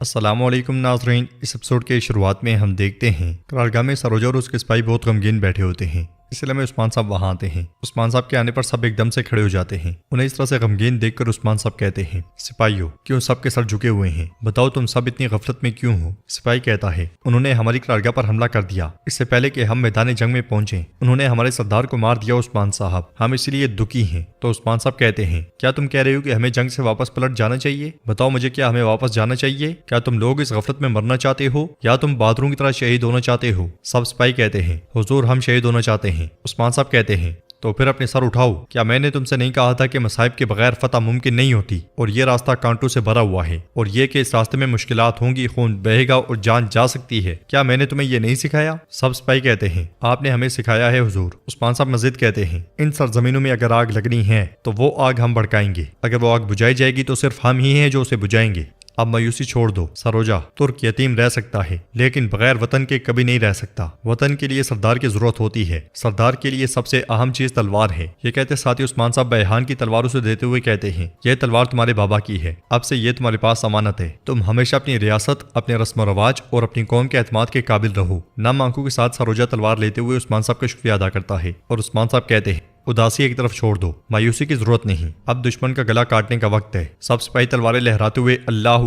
السلام علیکم ناظرین، اس ایپیسوڈ کے شروعات میں ہم دیکھتے ہیں قرارگاہ میں سروجا اور اس کے سپاہی بہت غمگین بیٹھے ہوتے ہیں۔ اس لیے میں عثمان صاحب وہاں آتے ہیں۔ عثمان صاحب کے آنے پر سب ایک دم سے کھڑے ہو جاتے ہیں۔ انہیں اس طرح سے غمگین دیکھ کر عثمان صاحب کہتے ہیں، سپاہیوں کیوں سب کے سر جھکے ہوئے ہیں؟ بتاؤ تم سب اتنی غفلت میں کیوں ہو؟ سپاہی کہتا ہے، انہوں نے ہماری قرارگاہ پر حملہ کر دیا اس سے پہلے کہ ہم میدان جنگ میں پہنچیں۔ انہوں نے ہمارے سردار کو مار دیا عثمان صاحب، ہم اسی لیے دکھی ہیں۔ تو عثمان صاحب کہتے ہیں، کیا تم کہہ رہے ہو کہ ہمیں جنگ سے واپس پلٹ جانا چاہیے؟ بتاؤ مجھے، کیا ہمیں واپس جانا چاہیے؟ کیا تم لوگ اس غفلت میں مرنا چاہتے ہو یا تم بہادروں کی طرح شہید ہونا چاہتے ہو؟ سب سپاہی کہتے ہیں، حضور ہم شہید ہونا چاہتے ہیں۔ عثمان صاحب کہتے ہیں، تو پھر اپنے سر اٹھاؤ، کیا میں نے تم سے نہیں کہا تھا کہ مصائب کے بغیر فتح ممکن نہیں ہوتی؟ اور یہ راستہ کانٹوں سے بھرا ہوا ہے، اور یہ کہ اس راستے میں مشکلات ہوں گی، خون بہے گا اور جان جا سکتی ہے۔ کیا میں نے تمہیں یہ نہیں سکھایا؟ سب سپاہی کہتے ہیں، آپ نے ہمیں سکھایا ہے حضور۔ عثمان صاحب مزید کہتے ہیں، ان سرزمینوں میں اگر آگ لگنی ہے تو وہ آگ ہم بھڑکائیں گے، اگر وہ آگ بجھائی جائے گی تو صرف ہم ہی ہیں جو اسے بجھائیں گے۔ اب مایوسی چھوڑ دو سروجا، ترک یتیم رہ سکتا ہے لیکن بغیر وطن کے کبھی نہیں رہ سکتا۔ وطن کے لیے سردار کی ضرورت ہوتی ہے، سردار کے لیے سب سے اہم چیز تلوار ہے۔ یہ کہتے ساتھ ہی عثمان صاحب بیحان کی تلوار اسے دیتے ہوئے کہتے ہیں، یہ تلوار تمہارے بابا کی ہے، اب سے یہ تمہارے پاس امانت ہے، تم ہمیشہ اپنی ریاست، اپنے رسم و رواج اور اپنی قوم کے اعتماد کے قابل رہو۔ نم آنکھوں کے ساتھ سروجا تلوار لیتے ہوئے عثمان صاحب کا شکریہ ادا کرتا ہے، اور عثمان صاحب کہتے ہیں، اداسی ایک طرف چھوڑ دو، مایوسی کی ضرورت نہیں، اب دشمن کا گلا کاٹنے کا وقت ہے۔ سب سپاہی تلواریں لہراتے ہوئے اللہ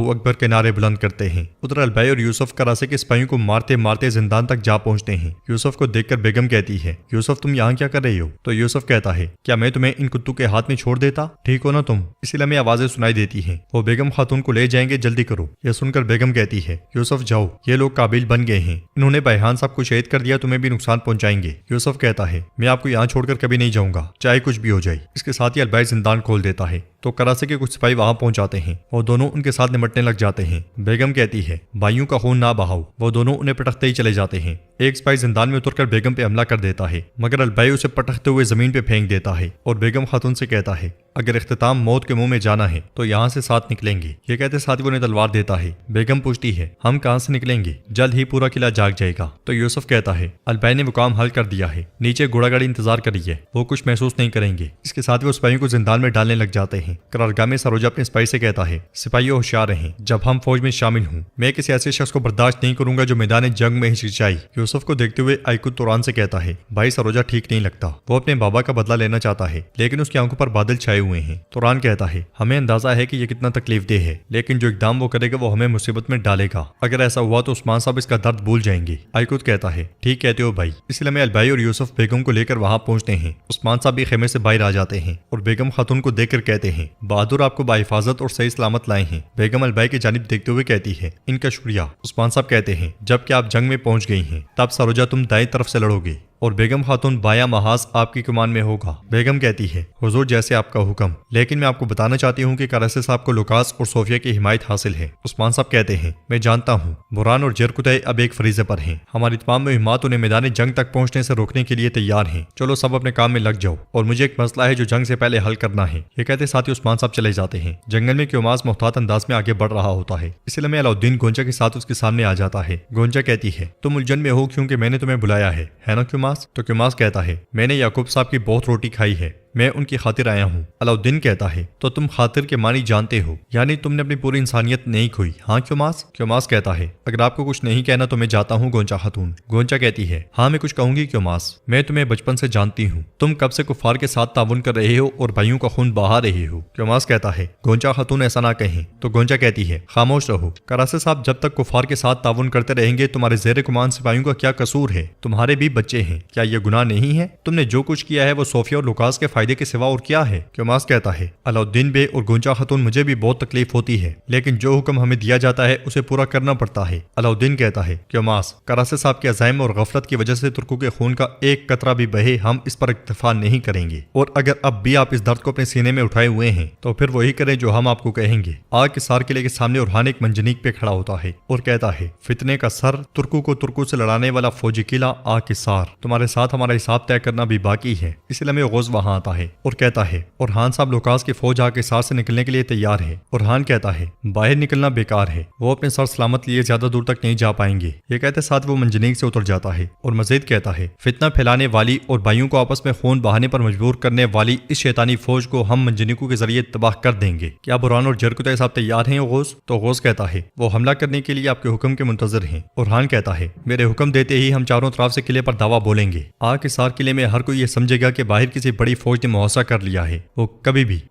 اکبر کے نعرے بلند کرتے ہیں۔ ادھر البائی اور یوسف کراسے کے سپاہیوں کو مارتے مارتے زندان تک جا پہنچتے ہیں۔ یوسف کو دیکھ کر بیگم کہتی ہے، یوسف تم یہاں کیا کر رہے ہو؟ تو یوسف کہتا ہے، کیا میں تمہیں ان کتوں کے ہاتھ میں چھوڑ دیتا؟ ٹھیک ہو نا تم؟ اسی لمحے آوازیں سنائی دیتی ہیں، وہ بیگم خاتون کو لے جائیں گے، جلدی کرو۔ یہ سن کر بیگم کہتی ہے، یوسف جاؤ، یہ لوگ قابل بن گئے ہیں، انہوں نے بیحان صاحب کو شہید کر دیا، تمہیں بھی نقصان پہنچائیں گے۔ یوسف کہتا ہے، میں آپ کو یہاں چھوڑ کر کبھی نہیں جاؤں گا، چاہے کچھ بھی ہو جائے۔ اس کے ساتھ ہی البائی زندان کھول دیتا ہے تو کراسے کے کچھ سپاہی وہاں پہنچ جاتے ہیں، وہ دونوں ان کے ساتھ نمٹنے لگ جاتے ہیں۔ بیگم کہتی ہے، بھائیوں کا خون نہ بہاؤ، وہ دونوں انہیں پٹکتے ہی چلے جاتے ہیں۔ ایک سپاہی زندان میں اتر کر بیگم پہ حملہ کر دیتا ہے، مگر البائی اسے پٹکتے ہوئے زمین پہ پھینک دیتا ہے اور بیگم خاتون سے کہتا ہے، اگر اختتام موت کے منہ میں جانا ہے تو یہاں سے ساتھ نکلیں گے۔ یہ کہتے ساتھ ہی انہیں تلوار دیتا ہے۔ بیگم پوچھتی ہے، ہم کہاں سے نکلیں گے؟ جلد ہی پورا قلعہ جاگ جائے گا۔ تو یوسف کہتا ہے، البائی نے وہ کام حل کر دیا ہے، نیچے گھوڑا گاڑی انتظار کر رہی ہے، وہ کچھ محسوس نہیں کریں گے۔ اس کے ساتھ وہ سپاہیوں کو زندان میں ڈالنے لگ جاتے ہیں۔ قرارگاہ میں سروجا اپنے سپاہی سے کہتا ہے، سپاہیوں ہوشیار رہیں، جب ہم فوج میں شامل ہوں میں کسی ایسے شخص کو برداشت نہیں کروں گا جو میدان جنگ میں ہچکچائے۔ یوسف کو دیکھتے ہوئے ایکوت توران سے کہتا ہے، بھائی سروجا ٹھیک نہیں لگتا، وہ اپنے بابا کا بدلہ لینا چاہتا ہے لیکن اس کی آنکھوں پر بادل چھائے ہوئے ہیں۔ توران کہتا ہے، ہمیں اندازہ ہے کہ یہ کتنا تکلیف دہ ہے لیکن جو اقدام وہ کرے گا وہ ہمیں مصیبت میں ڈالے گا، اگر ایسا ہوا تو عثمان صاحب اس کا درد بھول جائیں گے۔ ایکوت کہتا ہے، ٹھیک کہتے ہو بھائی۔ اس لیے میں البائی اور یوسف بیگم کو لے کر وہاں پہنچتے ہیں۔ عثمان صاحب بھی خیمے سے باہر آ جاتے ہیں اور بیگم خاتون کو دیکھ کر کہتے ہیں، بہادر آپ کو بحفاظت اور صحیح سلامت لائے ہیں۔ بیگم البائی کی جانب دیکھتے ہوئے کہتی ہے، ان کا شکریہ۔ عثمان صاحب کہتے ہیں، جب کہ آپ جنگ میں پہنچ گئی ہیں تب سروجا تم دائیں طرف سے لڑو گے اور بیگم خاتون بایاں محاذ آپ کی کمان میں ہوگا۔ بیگم کہتی ہے، حضور جیسے آپ کا حکم، لیکن میں آپ کو بتانا چاہتی ہوں کہ کراسے صاحب کو لوکاس اور صوفیہ کی حمایت حاصل ہے۔ عثمان صاحب کہتے ہیں، میں جانتا ہوں، بران اور جرکتہ اب ایک فریضے پر ہیں، ہماری تمام مہمات انہیں میدان جنگ تک پہنچنے سے روکنے کے لیے تیار ہیں، چلو سب اپنے کام میں لگ جاؤ، اور مجھے ایک مسئلہ ہے جو جنگ سے پہلے حل کرنا ہے۔ یہ کہتے ساتھ ہی عثمان صاحب چلے جاتے ہیں۔ جنگل میں کیوماس محتاط انداز میں آگے بڑھ رہا ہوتا ہے، اس لیے میں علاؤالدین گونجا کے ساتھ اس کے سامنے آ جاتا ہے۔ گونجا کہتی ہے، تم الجھن میں ہو کیونکہ میں نے تمہیں بلایا ہے نا کیوماس؟ تو کیوماس کہتا ہے، میں نے یعقوب صاحب کی بہت روٹی کھائی ہے، میں ان کی خاطر آیا ہوں۔ علاؤالدین کہتا ہے، تو تم خاطر کے معنی جانتے ہو، یعنی تم نے اپنی پوری انسانیت نہیں کھوئی، ہاں کیوماس؟ کیوماس کہتا ہے، اگر آپ کو کچھ نہیں کہنا تو میں جاتا ہوں گونجا خاتون۔ گونجا کہتی ہے، ہاں میں کچھ کہوں گی کیوماس، میں تمہیں بچپن سے جانتی ہوں، تم کب سے کفار کے ساتھ تعاون کر رہے ہو اور بھائیوں کا خون بہا رہے ہو۔ کیوماس کہتا ہے، گونجا خاتون ایسا نہ کہیں۔ تو گونجا کہتی ہے، خاموش رہو، کراسے صاحب جب تک کفار کے ساتھ تعاون کرتے رہیں گے تمہارے زیر کمان سپاہیوں کا کیا قصور ہے؟ تمہارے بھی بچے ہیں، کیا یہ گناہ نہیں ہے؟ تم نے جو کچھ کیا ہے وہ صوفیہ اور لوکاس کے فائدے کے سوا اور کیا ہے؟ کیوماس کہتا ہے، علاؤالدین بے اور گونجا خاتون مجھے بھی بہت تکلیف ہوتی ہے لیکن جو حکم ہمیں دیا جاتا ہے اسے پورا کرنا پڑتا ہے۔ علاؤالدین کہتا ہے، کیوماس کراسے صاحب کے عزائم اور غفلت کی وجہ سے ترکوں کے خون کا ایک قطرہ بھی بہے ہم اس پر اکتفا نہیں کریں گے، اور اگر اب بھی آپ اس درد کو اپنے سینے میں اٹھائے ہوئے ہیں تو پھر وہی کریں جو ہم آپ کو کہیں گے۔ آگ کے سار قلعے کے سامنے اورحان ایک منجنیق پہ کھڑا ہوتا ہے اور کہتا ہے، فتنے کا سر، ترکوں کو ترکوں سے لڑانے والا فوجی قلعہ آگ کے سار، تمہارے ساتھ ہمارا حساب طے کرنا بھی باقی ہے۔ اس لیے غوث وہاں آتا ہے ہے اور کہتا ہے اورہان صاحب لوکاس کی فوج آ کے سار سے نکلنے کے لیے تیار ہے۔ اورہان کہتا ہے باہر نکلنا بیکار ہے، وہ اپنے سر سلامت لیے زیادہ دور تک نہیں جا پائیں گے۔ یہ کہتے ساتھ وہ منجنیق سے اتر جاتا ہے اور مزید کہتا ہے فتنہ پھیلانے والی اور بھائیوں کو آپس میں خون بہانے پر مجبور کرنے والی اس شیطانی فوج کو ہم منجنیقوں کے ذریعے تباہ کر دیں گے۔ کیا بران اور جرکتہ صاحب تیار ہیں غوث؟ تو غوث کہتا ہے وہ حملہ کرنے کے لیے آپ کے حکم کے منتظر ہیں۔ اورہان کہتا ہے میرے حکم دیتے ہی ہم چاروں طرف سے قلعے پر دعویٰ بولیں گے۔ آگ کے سار قلعے میں ہر کوئی یہ سمجھے گا کہ باہر کسی بڑی فوج نے محاصرہ کر لیا ہے، وہ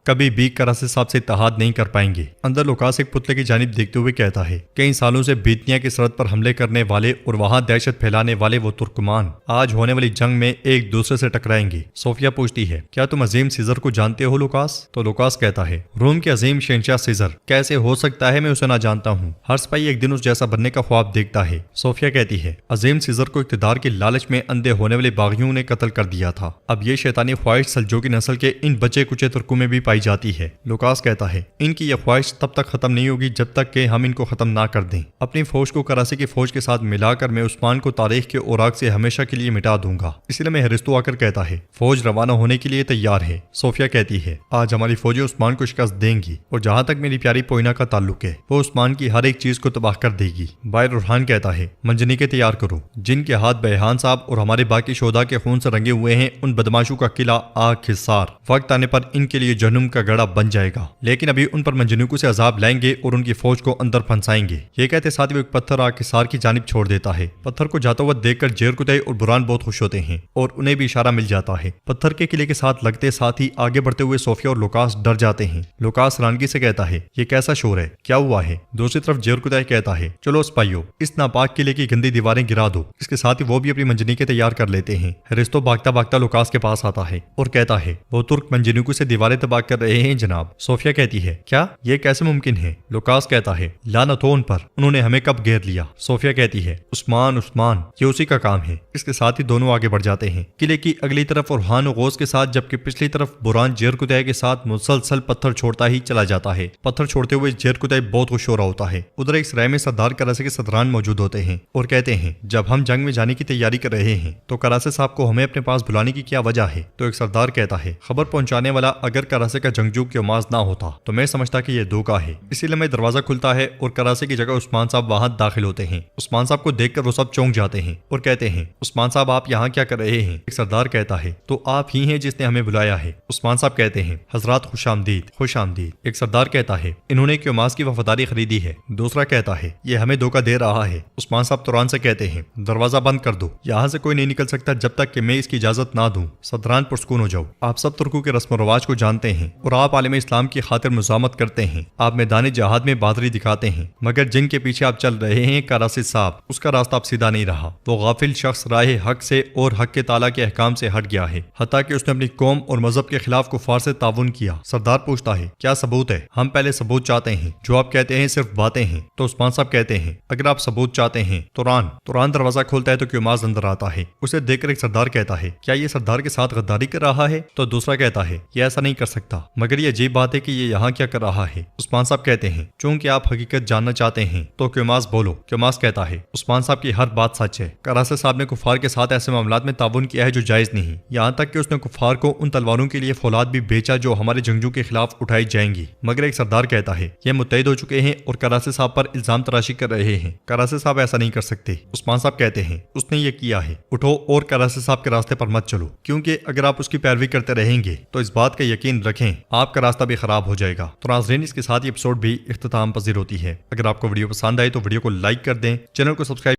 کبھی بھی کراسے صاحب سے اتحاد نہیں کر پائیں گے۔ اندر لوکاس ایک پتلے کی جانب دیکھتے ہوئے کہتا ہے کئی سالوں سے بیتنیا کی سرحد پر حملے کرنے والے اور وہاں دہشت پھیلانے والے وہ ترکمان آج ہونے والی جنگ میں ایک دوسرے سے ٹکرائیں گے۔ صوفیہ پوچھتی ہے کیا تم عظیم سیزر کو جانتے ہو لوکاس؟ تو لوکاس کہتا ہے روم کے عظیم شہنشاہ سیزر کیسے ہو سکتا ہے میں اسے نہ جانتا ہوں، ہر سپاہی ایک دن اس جیسا بننے کا خواب دیکھتا ہے۔ صوفیہ کہتی ہے عظیم سیزر کو اقتدار کی لالچ میں اندھے ہونے والے باغیوں نے قتل کر دیا تھا، اب یہ شیطانی خواہش سلجوقی نسل کے ان بچے کچے ترکوں میں بھی پائی جاتی ہے۔ لوکاس کہتا ہے ان کی یہ خواہش تب تک ختم نہیں ہوگی جب تک کہ ہم ان کو ختم نہ کر دیں۔ اپنی فوج کو کراسی کی فوج کے ساتھ ملا کر میں عثمان کو تاریخ کے اوراق سے ہمیشہ کے لیے مٹا دوں گا۔ اسی لیے میں ہرستو آ کر کہتا ہے فوج روانہ ہونے کے لیے تیار ہے۔ صوفیہ کہتی ہے آج ہماری فوجیں عثمان کو شکست دیں گی اور جہاں تک میری پیاری پوئنا کا تعلق ہے وہ عثمان کی ہر ایک چیز کو تباہ کر دے گی۔ باہر اورہان کہتا ہے منجنیقیں تیار کرو، جن کے ہاتھ بیحان صاحب اور ہمارے باقی شہداء کے خون سے رنگے ہوئے ہیں ان بدماشوں کا قلعہ آگ کے سار وقت آنے پر ان کے لیے جہنم کا گڑھا بن جائے گا، لیکن ابھی ان پر منجنیقوں سے عذاب لائیں گے اور ان کی فوج کو اندر پھنسائیں گے۔ یہ کہتے ساتھ وہ ایک پتھر آگ کے سار کی جانب چھوڑ دیتا ہے۔ پتھر کو جاتا ہوا دیکھ کر جیرکتائی اور بران بہت خوش ہوتے ہیں اور انہیں بھی اشارہ مل جاتا ہے۔ پتھر کے قلعے کے ساتھ لگتے ساتھ ہی آگے بڑھتے ہوئے صوفیہ اور لوکاس ڈر جاتے ہیں۔ لوکاس رانگی سے کہتا ہے یہ کیسا شور ہے، کیا ہوا ہے؟ دوسری طرف جیرکتائی کہتا ہے چلو سپاہیو اس ناپاک قلعے کی گندی دیواریں گرا دو۔ اس کے ساتھ ہی وہ بھی اپنی منجنیقیں تیار کر لیتے ہیں۔ ہرستو بھاگتا بھاگتا لوکاس کے پاس آتا ہے اور کہتا ہے وہ ترک منجنیقوں سے دیواریں تباہ کر رہے ہیں جناب۔ صوفیہ کہتی ہے کیا یہ کیسے ممکن ہے؟ لوکاس کہتا ہے لعنت ہو ان پر، انہوں نے ہمیں کب گھیر لیا۔ صوفیہ کہتی ہے عثمان یہ اسی کا کام ہے۔ اس کے ساتھ ہی دونوں آگے بڑھ جاتے ہیں قلعے کی اگلی طرف اورہان و غوث کے ساتھ، جبکہ پچھلی طرف بران جیرکتائی کے ساتھ مسلسل پتھر چھوڑتا ہی چلا جاتا ہے۔ پتھر چھوڑتے ہوئے جیرکتائی بہت خوش ہو رہا ہوتا ہے۔ ادھر ایک سرائے میں سردار کراسے کے صدران موجود ہوتے ہیں اور کہتے ہیں جب ہم جنگ میں جانے کی تیاری کر رہے ہیں تو کراسے صاحب کو ہمیں اپنے پاس بلانے کی کیا وجہ ہے؟ تو ایک سردار کہتا ہے خبر پہنچانے والا اگر کراسے کا جنگجو کیوماز نہ ہوتا تو میں سمجھتا کہ یہ دھوکہ ہے، اسی لیے میں دروازہ کھلتا ہے اور کراسے کی جگہ عثمان صاحب وہاں داخل ہوتے ہیں۔ عثمان صاحب کو دیکھ کر وہ سب چونک جاتے ہیں اور کہتے ہیں عثمان صاحب آپ یہاں کیا کر رہے ہیں؟ ایک سردار کہتا ہے تو آپ ہی ہیں جس نے ہمیں بلایا ہے۔ عثمان صاحب کہتے ہیں حضرات خوش آمدید خوش آمدید۔ ایک سردار کہتا ہے انہوں نے کیوماز کی وفاداری خریدی ہے۔ دوسرا کہتا ہے یہ ہمیں دھوکہ دے رہا ہے۔ عثمان صاحب توران سے کہتے ہیں دروازہ بند کر دو، یہاں سے کوئی نہیں نکل سکتا جب تک کہ میں اس کی اجازت نہ دوں۔ صدران پرسکون ہو جاؤ، آپ سب ترکوں کے رسم و رواج کو جانتے ہیں اور آپ عالم اسلام کی خاطر مزاحمت کرتے ہیں، آپ میدان جہاد میں بہادری دکھاتے ہیں، مگر جن کے پیچھے آپ چل رہے ہیں کراسے صاحب اس کا راستہ اب سیدھا نہیں رہا۔ وہ غافل شخص راہ حق سے اور حق کے تعالیٰ کے احکام سے ہٹ گیا ہے، حتیٰ کہ اس نے اپنی قوم اور مذہب کے خلاف کفار سے تعاون کیا۔ سردار پوچھتا ہے کیا ثبوت ہے؟ ہم پہلے ثبوت چاہتے ہیں، جو آپ کہتے ہیں صرف باتیں ہیں۔ تو عثمان صاحب کہتے ہیں اگر آپ ثبوت چاہتے ہیں توران دروازہ کھولتا ہے تو کیوماز اندر آتا ہے۔ اسے دیکھ کر ایک سردار کہتا ہے کیا یہ سردار کے ساتھ غداری کر رہا ہے؟ تو دوسرا کہتا ہے یہ ایسا نہیں کر سکتا، مگر یہ عجیب بات ہے کہ یہ یہاں کیا کر رہا ہے۔ عثمان صاحب کہتے ہیں چونکہ آپ حقیقت جاننا چاہتے ہیں تو کیوماز بولو۔ کیوماز کہتا ہے عثمان صاحب کی ہر بات سچ ہے، کراسے صاحب نے کفار کے ساتھ ایسے معاملات میں تعاون کیا ہے جو جائز نہیں، یہاں تک کہ اس نے کفار کو ان تلواروں کے لیے فولاد بھی بیچا جو ہمارے جنگجو کے خلاف اٹھائی جائیں گی۔ مگر ایک سردار کہتا ہے یہ متحد ہو چکے ہیں اور کراسے صاحب پر الزام تراشی کر رہے ہیں، کراسے صاحب ایسا نہیں کر سکتے۔ عثمان صاحب کہتے ہیں اس نے یہ کیا ہے، اٹھو اور کراسے صاحب کے راستے پر مت چلو، کیونکہ اگر آپ اس کی پیروی کرتے رہیں گے تو اس بات کا یقین رکھیں آپ کا راستہ بھی خراب ہو جائے گا۔ تو ناظرین اس کے ساتھ یہ ایپیسوڈ بھی اختتام پذیر ہوتی ہے۔ اگر آپ کو ویڈیو پسند آئے تو ویڈیو کو لائک کر دیں، چینل کو سبسکرائب